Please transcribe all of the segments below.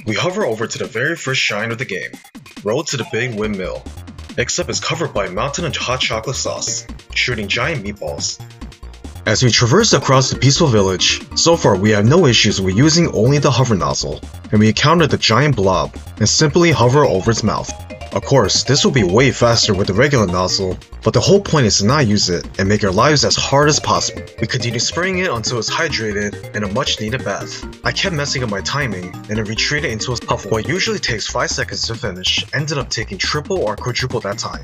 We hover over to the very first shine of the game, Road to the Big Windmill, except it's covered by a mountain of hot chocolate sauce, shooting giant meatballs. As we traverse across the peaceful village, so far we have no issues with using only the hover nozzle, and we encounter the giant blob and simply hover over its mouth. Of course, this will be way faster with the regular nozzle, but the whole point is to not use it and make our lives as hard as possible. We continue spraying it until it's hydrated and a much needed bath. I kept messing up my timing and it retreated into a puffle. What usually takes 5 seconds to finish ended up taking triple or quadruple that time.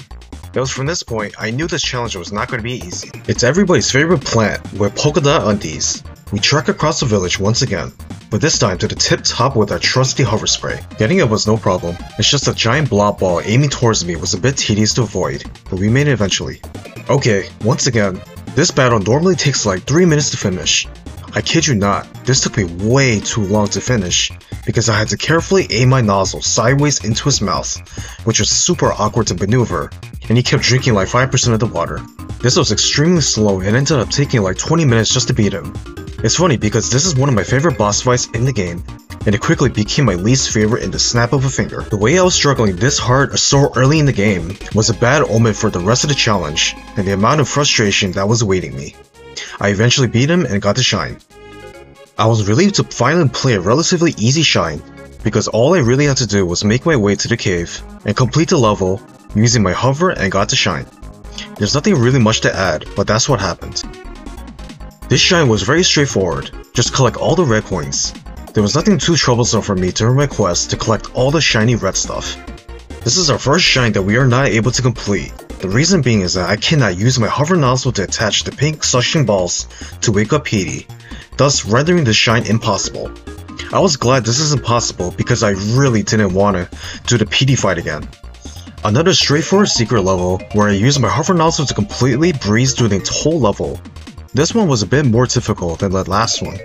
It was from this point I knew this challenge was not going to be easy. It's everybody's favorite plant with polka dot undies. We trek across the village once again, but this time to the tip top with our trusty hover spray. Getting it was no problem, it's just a giant blob ball aiming towards me was a bit tedious to avoid, but we made it eventually. Okay, once again, this battle normally takes like 3 minutes to finish. I kid you not, this took me way too long to finish, because I had to carefully aim my nozzle sideways into his mouth, which was super awkward to maneuver, and he kept drinking like 5% of the water. This was extremely slow and ended up taking like 20 minutes just to beat him. It's funny because this is one of my favorite boss fights in the game, and it quickly became my least favorite in the snap of a finger. The way I was struggling this hard so early in the game was a bad omen for the rest of the challenge, and the amount of frustration that was awaiting me. I eventually beat him and got the shine. I was relieved to finally play a relatively easy shine, because all I really had to do was make my way to the cave and complete the level using my hover and got the shine. There's nothing really much to add, but that's what happened. This shine was very straightforward, just collect all the red coins. There was nothing too troublesome for me during my quest to collect all the shiny red stuff. This is our first shine that we are not able to complete. The reason being is that I cannot use my hover nozzle to attach the pink suction balls to wake up Petey, thus rendering the shine impossible. I was glad this isn't possible because I really didn't want to do the Petey fight again. Another straightforward secret level where I used my hover nozzle to completely breeze through the whole level. This one was a bit more difficult than the last one,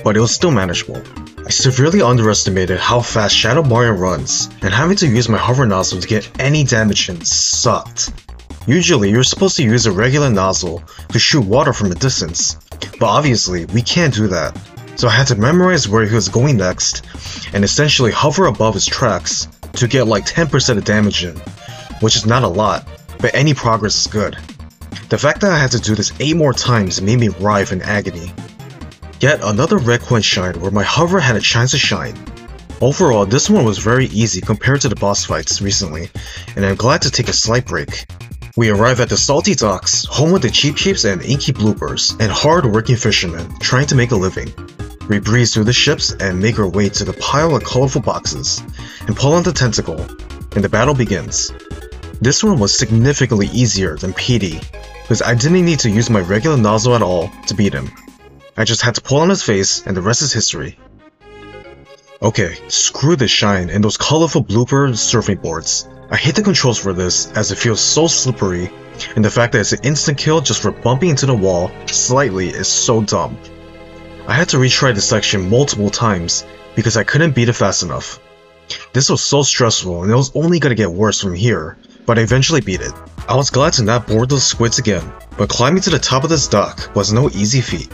but it was still manageable. I severely underestimated how fast Shadow Mario runs, and having to use my hover nozzle to get any damage in sucked. Usually you're supposed to use a regular nozzle to shoot water from a distance, but obviously we can't do that. So I had to memorize where he was going next, and essentially hover above his tracks to get like 10% of damage in, which is not a lot, but any progress is good. The fact that I had to do this 8 more times made me writhe in agony. Yet another red coin shine where my hover had a chance to shine. Overall, this one was very easy compared to the boss fights recently, and I'm glad to take a slight break. We arrive at the salty docks, home of the Cheap Shapes and inky bloopers, and hard-working fishermen trying to make a living. We breeze through the ships and make our way to the pile of colorful boxes, and pull on the tentacle, and the battle begins. This one was significantly easier than Petey, because I didn't need to use my regular nozzle at all to beat him. I just had to pull on his face and the rest is history. Okay, screw this shine and those colorful blooper surfing boards. I hate the controls for this as it feels so slippery, and the fact that it's an instant kill just for bumping into the wall slightly is so dumb. I had to retry this section multiple times because I couldn't beat it fast enough. This was so stressful and it was only gonna get worse from here, but I eventually beat it. I was glad to not board those squids again, but climbing to the top of this dock was no easy feat.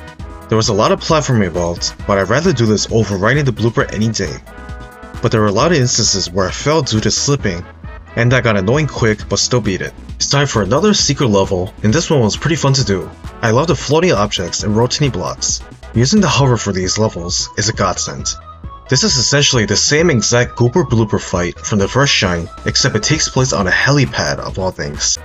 There was a lot of platforming involved, but I'd rather do this over writing the blooper any day. But there were a lot of instances where I fell due to slipping, and that got annoying quick but still beat it. It's time for another secret level, and this one was pretty fun to do. I love the floating objects and rotating blocks. Using the hover for these levels is a godsend. This is essentially the same exact Gooper Blooper fight from the first shine, except it takes place on a helipad of all things.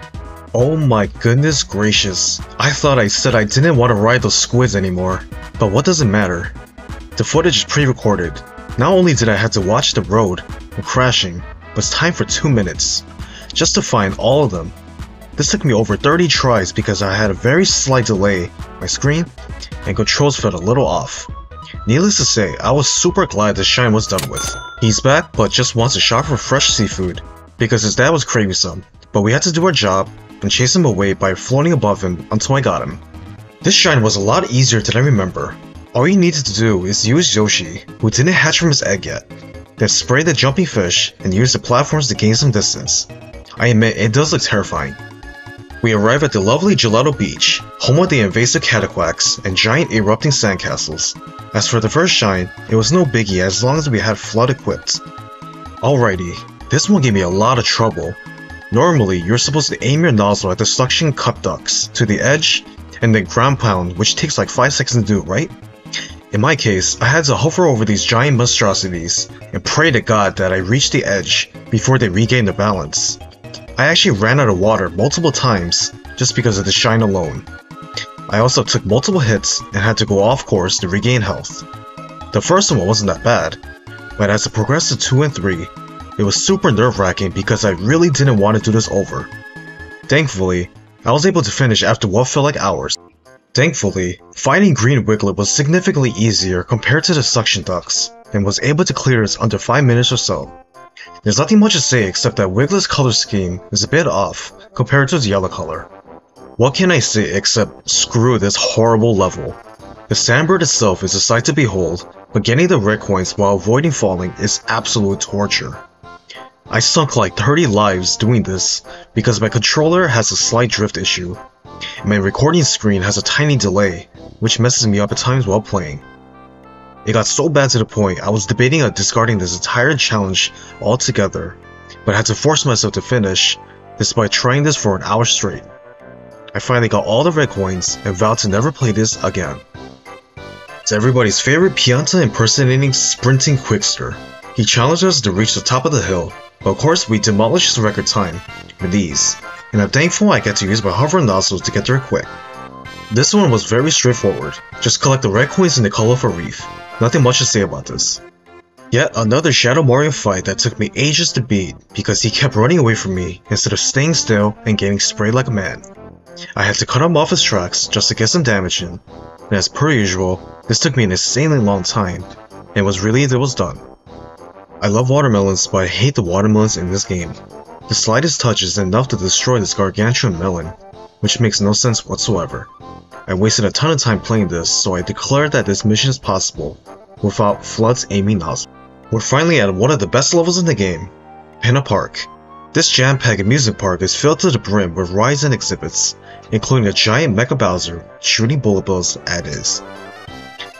Oh my goodness gracious, I thought I said I didn't want to ride those squids anymore, but what does it matter? The footage is pre-recorded. Not only did I have to watch the road and crashing, but it's time for 2 minutes, just to find all of them. This took me over 30 tries because I had a very slight delay, my screen and controls felt a little off. Needless to say, I was super glad this shine was done with. He's back but just wants a shot for fresh seafood, because his dad was craving some, but we had to do our job and chase him away by floating above him until I got him. This shine was a lot easier than I remember. All you needed to do is use Yoshi, who didn't hatch from his egg yet, then spray the jumping fish and use the platforms to gain some distance. I admit it does look terrifying. We arrive at the lovely Gelato Beach, home of the invasive cataquacks and giant erupting sandcastles. As for the first shine, it was no biggie as long as we had FLUDD equipped. Alrighty, this one gave me a lot of trouble. Normally, you're supposed to aim your nozzle at the suction cup ducts to the edge and then ground pound, which takes like 5 seconds to do, right? In my case, I had to hover over these giant monstrosities and pray to God that I reached the edge before they regained their balance. I actually ran out of water multiple times just because of the shine alone. I also took multiple hits and had to go off course to regain health. The first one wasn't that bad, but as I progressed to 2 and 3, it was super nerve-wracking because I really didn't want to do this over. Thankfully, I was able to finish after what felt like hours. Thankfully, fighting Green Wiglet was significantly easier compared to the suction ducts, and was able to clear this under 5 minutes or so. There's nothing much to say except that Wiglet's color scheme is a bit off compared to its yellow color. What can I say except screw this horrible level. The sandbird itself is a sight to behold, but getting the red coins while avoiding falling is absolute torture. I sunk like 30 lives doing this because my controller has a slight drift issue, and my recording screen has a tiny delay, which messes me up at times while playing. It got so bad to the point I was debating on discarding this entire challenge altogether, but had to force myself to finish, despite trying this for an hour straight. I finally got all the red coins and vowed to never play this again. It's everybody's favorite Pianta impersonating sprinting Quickster. He challenged us to reach the top of the hill, but of course we demolished his record time with ease, and I'm thankful I get to use my hover nozzles to get there quick. This one was very straightforward, just collect the red coins in the colorful reef. Nothing much to say about this. Yet another Shadow Mario fight that took me ages to beat because he kept running away from me instead of staying still and getting sprayed like a man. I had to cut him off his tracks just to get some damage in, and as per usual, this took me an insanely long time, and was relieved it was done. I love watermelons, but I hate the watermelons in this game. The slightest touch is enough to destroy this gargantuan melon, which makes no sense whatsoever. I wasted a ton of time playing this, so I declared that this mission is possible without FLUDD's aiming nozzle. We're finally at one of the best levels in the game, Pinna Park. This jam-packed amusement park is filled to the brim with rides and exhibits, including a giant Mecha Bowser shooting bullet bills at his.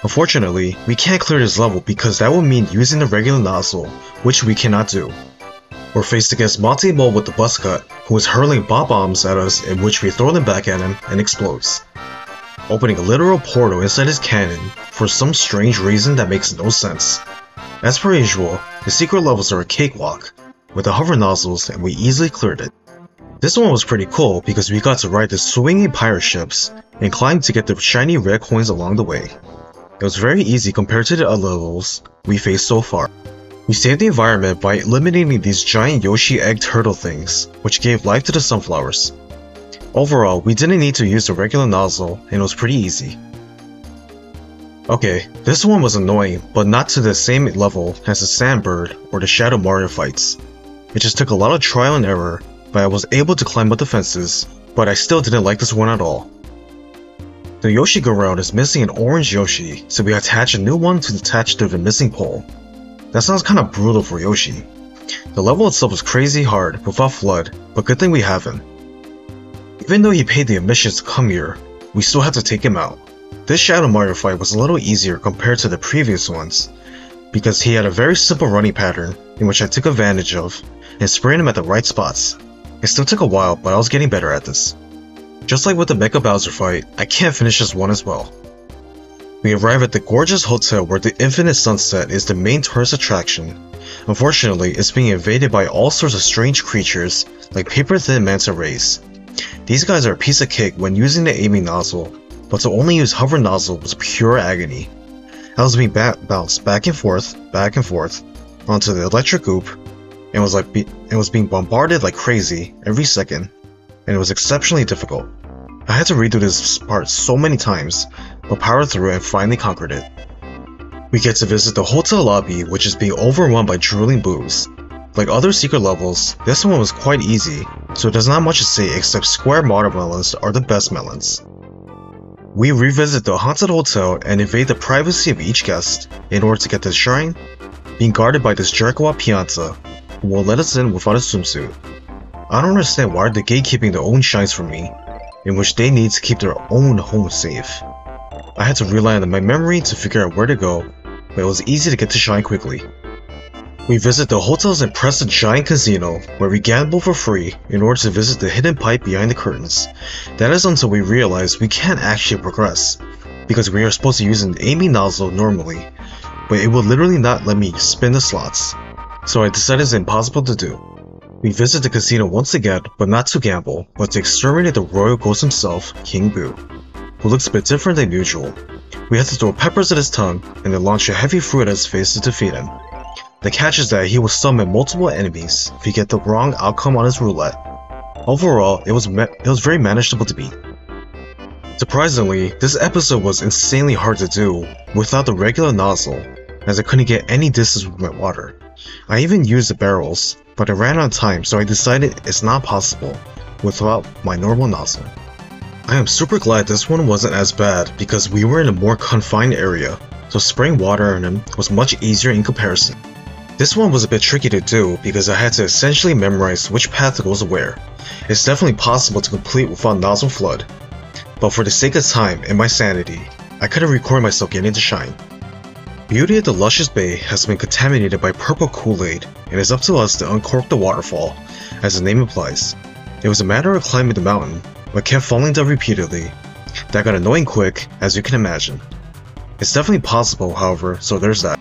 Unfortunately, we can't clear this level because that would mean using the regular nozzle, which we cannot do. We're faced against Monty Mole with the buzz cut, who is hurling bombs at us in which we throw them back at him and explodes, opening a literal portal inside his cannon for some strange reason that makes no sense. As per usual, the secret levels are a cakewalk with the hover nozzles, and we easily cleared it. This one was pretty cool because we got to ride the swinging pirate ships and climb to get the shiny red coins along the way. It was very easy compared to the other levels we faced so far. We saved the environment by eliminating these giant Yoshi egg turtle things, which gave life to the sunflowers. Overall, we didn't need to use the regular nozzle, and it was pretty easy. Okay, this one was annoying, but not to the same level as the Sandbird or the Shadow Mario fights. It just took a lot of trial and error, but I was able to climb up the fences, but I still didn't like this one at all. The Yoshi go-round is missing an orange Yoshi, so we attach a new one to attach to the missing pole. That sounds kinda brutal for Yoshi. The level itself is crazy hard without FLUDD, but good thing we have him. Even though he paid the admissions to come here, we still had to take him out. This Shadow Mario fight was a little easier compared to the previous ones, because he had a very simple running pattern in which I took advantage of and sprayed him at the right spots. It still took a while, but I was getting better at this. Just like with the Mecha Bowser fight, I can't finish this one as well. We arrive at the gorgeous hotel where the Infinite Sunset is the main tourist attraction. Unfortunately, it's being invaded by all sorts of strange creatures like paper-thin manta rays. These guys are a piece of cake when using the aiming nozzle, but to only use hover nozzle was pure agony. I was being bounced back and forth onto the electric goop, and was being bombarded like crazy every second, and it was exceptionally difficult. I had to redo this part so many times, but powered through and finally conquered it. We get to visit the hotel lobby, which is being overrun by drooling boos. Like other secret levels, this one was quite easy, so there's not much to say except square watermelons are the best melons. We revisit the haunted hotel and invade the privacy of each guest in order to get to the shrine, being guarded by this jerkwa Pianta, who will let us in without a swimsuit. I don't understand why they're gatekeeping their own shines from me, in which they need to keep their own home safe. I had to rely on my memory to figure out where to go, but it was easy to get to shine quickly. We visit the hotels and press the giant casino, where we gamble for free in order to visit the hidden pipe behind the curtains. That is until we realize we can't actually progress, because we are supposed to use an aiming nozzle normally, but it will literally not let me spin the slots, so I decided it's impossible to do. We visit the casino once again, but not to gamble, but to exterminate the royal ghost himself, King Boo, who looks a bit different than usual. We have to throw peppers at his tongue, and then launch a heavy fruit at his face to defeat him. The catch is that he will summon multiple enemies if you get the wrong outcome on his roulette. Overall, it was very manageable to beat. Surprisingly, this episode was insanely hard to do without the regular nozzle, as I couldn't get any distance with my water. I even used the barrels, but I ran out of time, so I decided it's not possible without my normal nozzle. I am super glad this one wasn't as bad because we were in a more confined area, so spraying water on him was much easier in comparison. This one was a bit tricky to do because I had to essentially memorize which path goes where. It's definitely possible to complete without nozzle FLUDD, but for the sake of time and my sanity, I couldn't record myself getting to shine. Beauty of the luscious bay has been contaminated by purple Kool-Aid, and it's up to us to uncork the waterfall, as the name implies. It was a matter of climbing the mountain, but kept falling down repeatedly. That got annoying quick, as you can imagine. It's definitely possible, however, so there's that.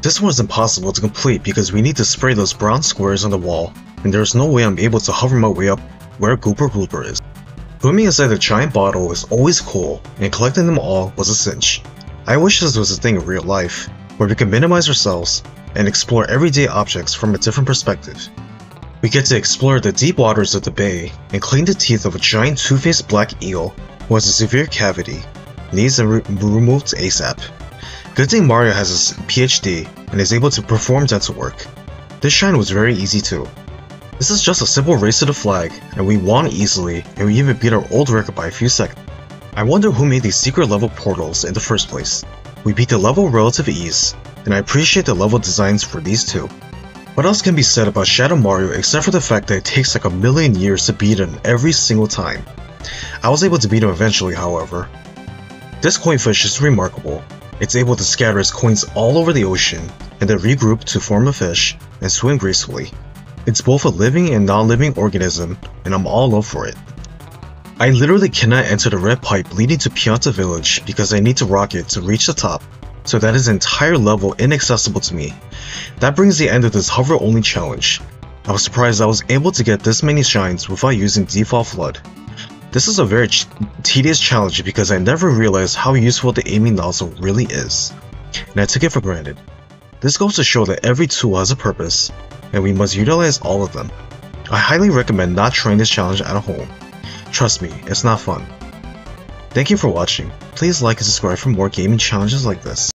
This one is impossible to complete because we need to spray those brown squares on the wall, and there's no way I'm able to hover my way up where Gooper Blooper is. Swimming inside the giant bottle is always cool, and collecting them all was a cinch. I wish this was a thing in real life, where we can minimize ourselves and explore everyday objects from a different perspective. We get to explore the deep waters of the bay and clean the teeth of a giant two-faced black eel who has a severe cavity, needs to be removed ASAP. Good thing Mario has his PhD and is able to perform dental work. This shine was very easy too. This is just a simple race to the flag, and we won easily, and we even beat our old record by a few seconds. I wonder who made these secret level portals in the first place. We beat the level with relative ease, and I appreciate the level designs for these two. What else can be said about Shadow Mario except for the fact that it takes like a million years to beat him every single time. I was able to beat him eventually, however. This coinfish is remarkable. It's able to scatter its coins all over the ocean, and then regroup to form a fish and swim gracefully. It's both a living and non-living organism, and I'm all up for it. I literally cannot enter the red pipe leading to Pianta Village because I need to rock it to reach the top, so that is an entire level inaccessible to me. That brings the end of this hover-only challenge. I was surprised I was able to get this many shines without using default FLUDD. This is a very tedious challenge because I never realized how useful the aiming nozzle really is, and I took it for granted. This goes to show that every tool has a purpose, and we must utilize all of them. I highly recommend not trying this challenge at home. Trust me, it's not fun. Thank you for watching. Please like and subscribe for more gaming challenges like this.